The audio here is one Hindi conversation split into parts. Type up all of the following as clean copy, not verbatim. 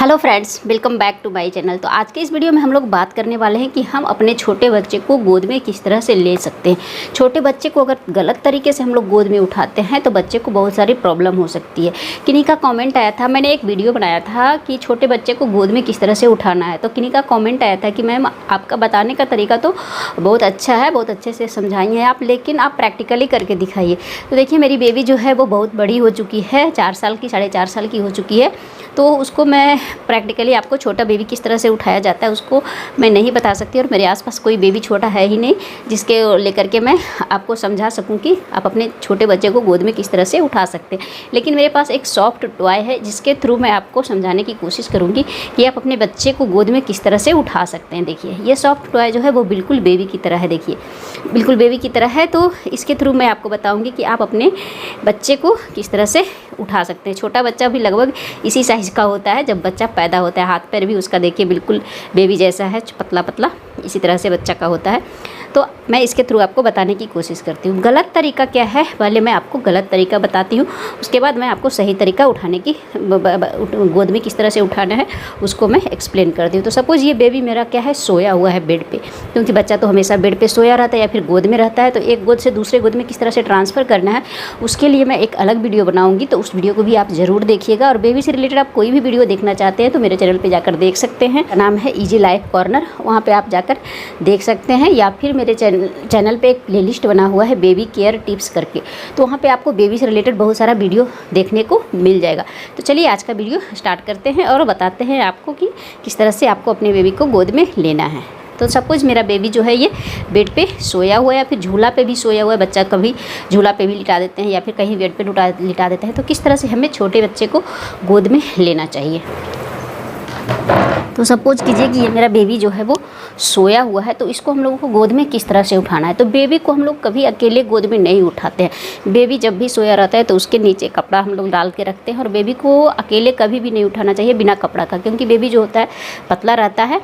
Hello friends, welcome back to my channel. तो आज के इस वीडियो में हम लोग बात करने वाले हैं कि हम अपने छोटे बच्चे को गोद में किस तरह से ले सकते हैं। छोटे बच्चे को अगर गलत तरीके से हम लोग गोद में उठाते हैं तो बच्चे को बहुत सारी प्रॉब्लम हो सकती है। किन्हीं का कमेंट आया था, मैंने एक वीडियो बनाया था कि छोटे बच्चे को गोद में किस तरह से उठाना है, तो किन्हीं का कॉमेंट आया था कि मैम आपका बताने का तरीका तो बहुत अच्छा है, बहुत अच्छे से समझाई हैं आप, लेकिन आप प्रैक्टिकली करके दिखाइए। तो देखिए, मेरी बेबी जो है वो बहुत बड़ी हो चुकी है, 4 साल की, 4.5 साल की हो चुकी है। तो उसको मैं प्रैक्टिकली आपको छोटा बेबी किस तरह से उठाया जाता है उसको मैं नहीं बता सकती, और मेरे आसपास कोई बेबी छोटा है ही नहीं जिसके लेकर के मैं आपको समझा सकूं कि आप अपने छोटे बच्चे को गोद में किस तरह से उठा सकते हैं। लेकिन मेरे पास एक सॉफ्ट टॉय है जिसके थ्रू मैं आपको समझाने की कोशिश करूँगी कि आप अपने बच्चे को गोद में किस तरह से उठा सकते हैं। देखिए, ये सॉफ्ट टॉय जो है वो बिल्कुल बेबी की तरह है। देखिए, बिल्कुल बेबी की तरह है। तो इसके थ्रू मैं आपको बताऊँगी कि आप अपने बच्चे को किस तरह से उठा सकते हैं। छोटा बच्चा भी लगभग इसी साइज़ का होता है जब बच्चा पैदा होता है। हाथ पैर भी उसका देखिए बिल्कुल बेबी जैसा है, पतला पतला, इसी तरह से बच्चा का होता है। तो मैं इसके थ्रू आपको बताने की कोशिश करती हूँ। गलत तरीका क्या है, पहले मैं आपको गलत तरीका बताती हूँ, उसके बाद मैं आपको सही तरीका उठाने की, गोद में किस तरह से उठाना है उसको मैं एक्सप्लेन करती हूँ। तो सपोज़ ये बेबी मेरा क्या है, सोया हुआ है बेड पे, क्योंकि बच्चा तो हमेशा बेड पे सोया रहता है या फिर गोद में रहता है। तो एक गोद से दूसरे गोद में किस तरह से ट्रांसफ़र करना है उसके लिए मैं एक अलग वीडियो बनाऊँगी, तो उस वीडियो को भी आप ज़रूर देखिएगा। और बेबी से रिलेटेड आप कोई भी वीडियो देखना चाहते हैं तो मेरे चैनल पर जाकर देख सकते हैं। नाम है ईजी लाइफ कॉर्नर, वहाँ पर आप जाकर देख सकते हैं, या फिर मेरे चैनल पे एक प्लेलिस्ट बना हुआ है बेबी केयर टिप्स करके, तो वहाँ पे आपको बेबी से रिलेटेड बहुत सारा वीडियो देखने को मिल जाएगा। तो चलिए आज का वीडियो स्टार्ट करते हैं और बताते हैं आपको कि किस तरह से आपको अपने बेबी को गोद में लेना है। तो सपोज़ मेरा बेबी जो है ये बेड पे सोया हुआ है या फिर झूला पे भी सोया हुआ है। बच्चा कभी झूला पे भी लिटा देते हैं या फिर कहीं बेड पे लिटा देते हैं। तो किस तरह से हमें छोटे बच्चे को गोद में लेना चाहिए। तो सपोज़ कीजिए कि ये मेरा बेबी जो है वो सोया हुआ है, तो इसको हम लोगों को गोद में किस तरह से उठाना है। तो बेबी को हम लोग कभी अकेले गोद में नहीं उठाते हैं। बेबी जब भी सोया रहता है तो उसके नीचे कपड़ा हम लोग डाल के रखते हैं, और बेबी को अकेले कभी भी नहीं उठाना चाहिए बिना कपड़ा का, क्योंकि बेबी जो होता है पतला रहता है,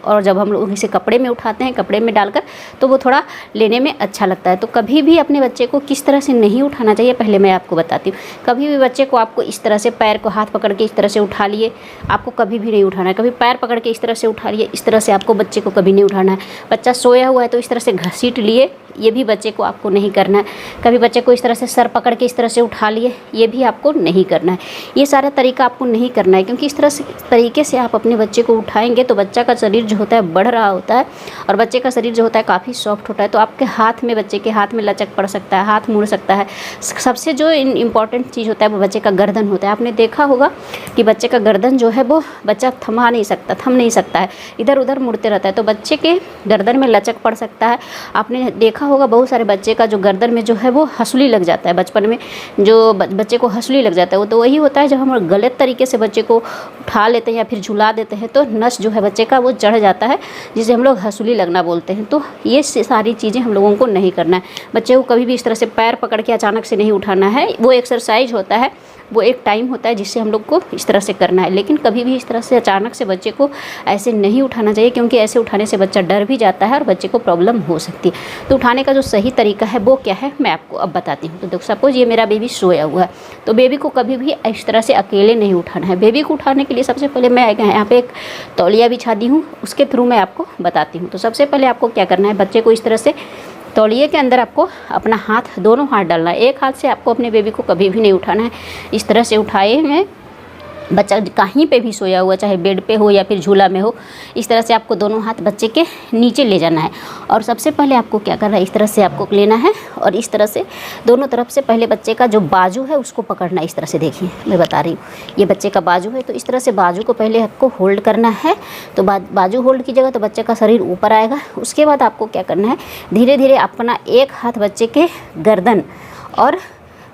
और जब हम लोग इसे कपड़े में उठाते हैं, कपड़े में डालकर, तो वो थोड़ा लेने में अच्छा लगता है। तो कभी भी अपने बच्चे को किस तरह से नहीं उठाना चाहिए पहले मैं आपको बताती हूँ। कभी भी बच्चे को आपको इस तरह से पैर को हाथ पकड़ के इस तरह से उठा लिए, आपको कभी भी नहीं उठाना है। कभी पैर पकड़ के इस तरह से उठा लिए, इस तरह से आपको बच्चे को कभी नहीं उठाना है। बच्चा सोया हुआ है तो इस तरह से घसीट लिए, ये भी बच्चे को आपको नहीं करना है। कभी बच्चे को इस तरह से सर पकड़ के इस तरह से उठा लिए, ये भी आपको नहीं करना है। ये सारा तरीका आपको नहीं करना है, क्योंकि इस तरह से तरीके से आप अपने बच्चे को उठाएंगे तो बच्चा का शरीर जो होता है बढ़ रहा होता है, और बच्चे का शरीर जो होता है काफ़ी सॉफ्ट होता है। तो आपके हाथ में, बच्चे के हाथ में लचक पड़ सकता है, हाथ मुड़ सकता है। सबसे जो इम्पॉर्टेंट चीज़ होता है वो बच्चे का गर्दन होता है। आपने देखा होगा कि बच्चे का गर्दन जो है वो बच्चा थम नहीं सकता है, इधर उधर मुड़ते रहता है। तो बच्चे के गर्दन में लचक पड़ सकता है। आपने देखा होगा बहुत सारे बच्चे का जो गर्दन में जो है वो हंसुली लग जाता है। बचपन में जो बच्चे को हंसुली लग जाता है वो तो वही होता है जब हम गलत तरीके से बच्चे को उठा लेते हैं या फिर झुला देते हैं, तो नस जो है बच्चे का वो चढ़ जाता है, जिसे हम लोग हंसुली लगना बोलते हैं। तो ये सारी चीज़ें हम लोगों को नहीं करना है। बच्चे को कभी भी इस तरह से पैर पकड़ के अचानक से नहीं उठाना है। वो एक्सरसाइज होता है, वो एक टाइम होता है जिससे हम लोग को इस तरह से करना है। लेकिन कभी भी इस तरह से अचानक से बच्चे को ऐसे नहीं उठाना चाहिए, क्योंकि ऐसे उठाने से बच्चा डर भी जाता है और बच्चे को प्रॉब्लम हो सकती है। तो उठाने का जो सही तरीका है वो क्या है मैं आपको अब बताती हूँ। तो देखो, सपोज़ ये मेरा बेबी सोया हुआ है, तो बेबी को कभी भी इस तरह से अकेले नहीं उठाना है। बेबी को उठाने के लिए सबसे पहले मैं यहाँ पे एक तौलिया बिछा दी हूँ, उसके थ्रू मैं आपको बताती हूँ। तो सबसे पहले आपको क्या करना है, बच्चे को इस तरह से तौलिए के अंदर आपको अपना हाथ, दोनों हाथ डालना है। एक हाथ से आपको अपने बेबी को कभी भी नहीं उठाना है। इस तरह से उठाए हैं, बच्चा कहीं पे भी सोया हुआ, चाहे बेड पे हो या फिर झूला में हो, इस तरह से आपको दोनों हाथ बच्चे के नीचे ले जाना है। और सबसे पहले आपको क्या करना है, इस तरह से आपको लेना है और इस तरह से दोनों तरफ से पहले बच्चे का जो बाजू है उसको पकड़ना है। इस तरह से देखिए, मैं बता रही हूँ, ये बच्चे का बाजू है, तो इस तरह से बाजू को पहले आपको होल्ड करना है। तो बाजू होल्ड कीजिएगा तो बच्चे का शरीर ऊपर आएगा। उसके बाद आपको क्या करना है, धीरे धीरे अपना एक हाथ बच्चे के गर्दन, और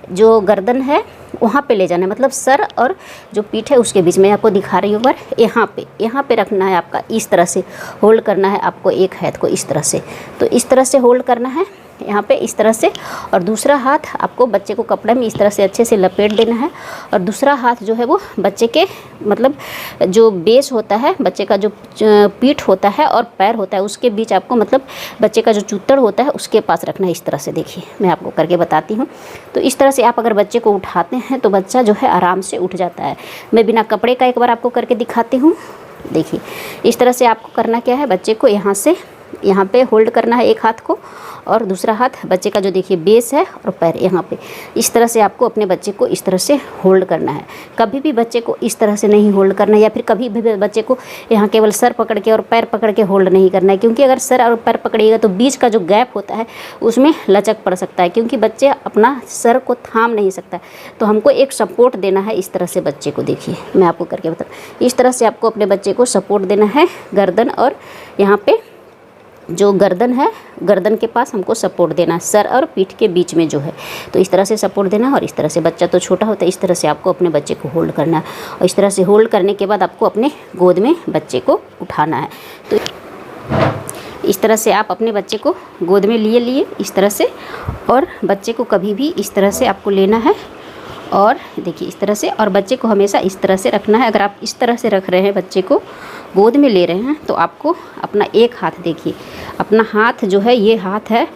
जो गर्दन है वहाँ पे ले जाना है, मतलब सर और जो पीठ है उसके बीच में। आपको दिखा रही हूँ पर यहाँ पे रखना है। आपका इस तरह से होल्ड करना है आपको एक हाथ को, इस तरह से। तो इस तरह से होल्ड करना है यहाँ पे इस तरह से, और दूसरा हाथ आपको बच्चे को कपड़े में इस तरह से अच्छे से लपेट देना है। और दूसरा हाथ जो है वो बच्चे के मतलब जो बेस होता है, बच्चे का जो पीठ होता है और पैर होता है उसके बीच आपको मतलब बच्चे का जो चूतड़ होता है उसके पास रखना है। इस तरह से देखिए मैं आपको करके बताती हूँ। तो इस तरह से आप अगर बच्चे को उठाते हैं तो बच्चा जो है आराम से उठ जाता है। मैं बिना कपड़े का एक बार आपको करके दिखाती हूँ। देखिए इस तरह से आपको करना क्या है, बच्चे को यहाँ से यहाँ पे होल्ड करना है एक हाथ को, और दूसरा हाथ बच्चे का जो देखिए बेस है और पैर यहाँ पे, इस तरह से आपको अपने बच्चे को इस तरह से होल्ड करना है। कभी भी बच्चे को इस तरह से नहीं होल्ड करना है, या फिर कभी भी बच्चे को यहाँ केवल सर पकड़ के और पैर पकड़ के होल्ड नहीं करना है, क्योंकि अगर सर और पैर पकड़िएगा तो बीच का जो गैप होता है उसमें लचक पड़ सकता है, क्योंकि बच्चे अपना सर को थाम नहीं सकता। तो हमको एक सपोर्ट देना है इस तरह से बच्चे को। देखिए मैं आपको करके बता, इस तरह से आपको अपने बच्चे को सपोर्ट देना है, गर्दन और यहाँ पे जो गर्दन है, गर्दन के पास हमको सपोर्ट देना है, सर और पीठ के बीच में जो है। तो इस तरह से सपोर्ट देना है, और इस तरह से बच्चा तो छोटा होता है, इस तरह से आपको अपने बच्चे को होल्ड करना है। और इस तरह से होल्ड करने के बाद आपको अपने गोद में बच्चे को उठाना है। तो इस तरह से आप अपने बच्चे को गोद में लिए इस तरह से, और बच्चे को कभी भी इस तरह से आपको लेना है। और देखिए इस तरह से, और बच्चे को हमेशा इस तरह से रखना है। अगर आप इस तरह से रख रहे हैं, बच्चे को गोद में ले रहे हैं, तो आपको अपना एक हाथ, देखिए अपना हाथ जो है, ये हाथ है,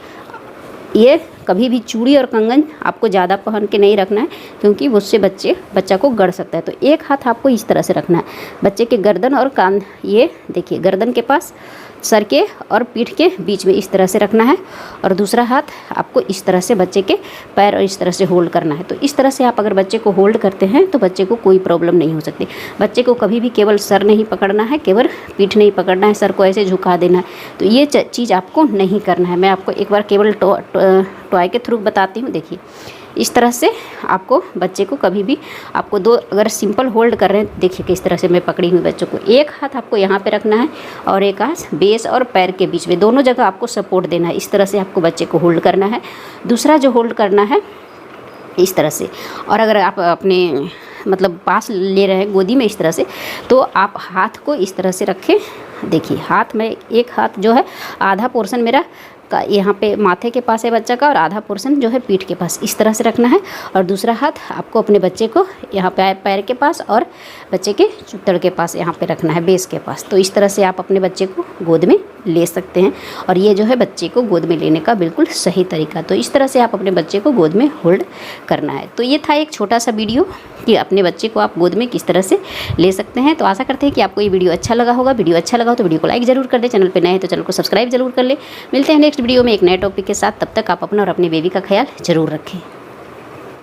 ये कभी भी चूड़ी और कंगन आपको ज़्यादा पहन के नहीं रखना है, क्योंकि उससे बच्चा को गड़ सकता है। तो एक हाथ आपको इस तरह से रखना है बच्चे के गर्दन और कान, ये देखिए गर्दन के पास, सर के और पीठ के बीच में इस तरह से रखना है, और दूसरा हाथ आपको इस तरह से बच्चे के पैर और इस तरह से होल्ड करना है। तो इस तरह से आप अगर बच्चे को होल्ड करते हैं तो बच्चे को कोई प्रॉब्लम नहीं हो सकती। बच्चे को कभी भी केवल सर नहीं पकड़ना है, केवल पीठ नहीं पकड़ना है, सर को ऐसे झुका देना है, तो ये चीज़ आपको नहीं करना है। मैं आपको एक बार केवल टॉय के थ्रू बताती हूँ। देखिए इस तरह से आपको बच्चे को कभी भी, आपको दो अगर सिंपल होल्ड कर रहे हैं, देखिए किस तरह से मैं पकड़ी हुई बच्चों को, एक हाथ आपको यहाँ पे रखना है और एक हाथ बेस और पैर के बीच में, दोनों जगह आपको सपोर्ट देना है। इस तरह से आपको बच्चे को होल्ड करना है। दूसरा जो होल्ड करना है इस तरह से, और अगर आप अपने मतलब पास ले रहे हैं गोदी में इस तरह से, तो आप हाथ को इस तरह से रखें। देखिए हाथ में, एक हाथ जो है आधा पोर्शन मेरा का यहाँ पे माथे के पास है बच्चा का, और आधा पोर्शन जो है पीठ के पास, इस तरह से रखना है। और दूसरा हाथ आपको अपने बच्चे को यहाँ पे पैर के पास और बच्चे के चूतड़ के पास यहाँ पे रखना है, बेस के पास। तो इस तरह से आप अपने बच्चे को गोद में ले सकते हैं, और ये जो है बच्चे को गोद में लेने का बिल्कुल सही तरीका। तो इस तरह से आप अपने बच्चे को गोद में होल्ड करना है। तो ये था एक छोटा सा वीडियो कि अपने बच्चे को आप गोद में किस तरह से ले सकते हैं। तो आशा करते हैं कि आपको ये वीडियो अच्छा लगा होगा। वीडियो अच्छा लगा हो तो वीडियो को लाइक ज़रूर कर दें, चैनल पे नए हैं तो चैनल को सब्सक्राइब जरूर कर ले। मिलते हैं नेक्स्ट वीडियो में एक नए टॉपिक के साथ, तब तक आप अपना और अपने बेबी का ख्याल जरूर रखें।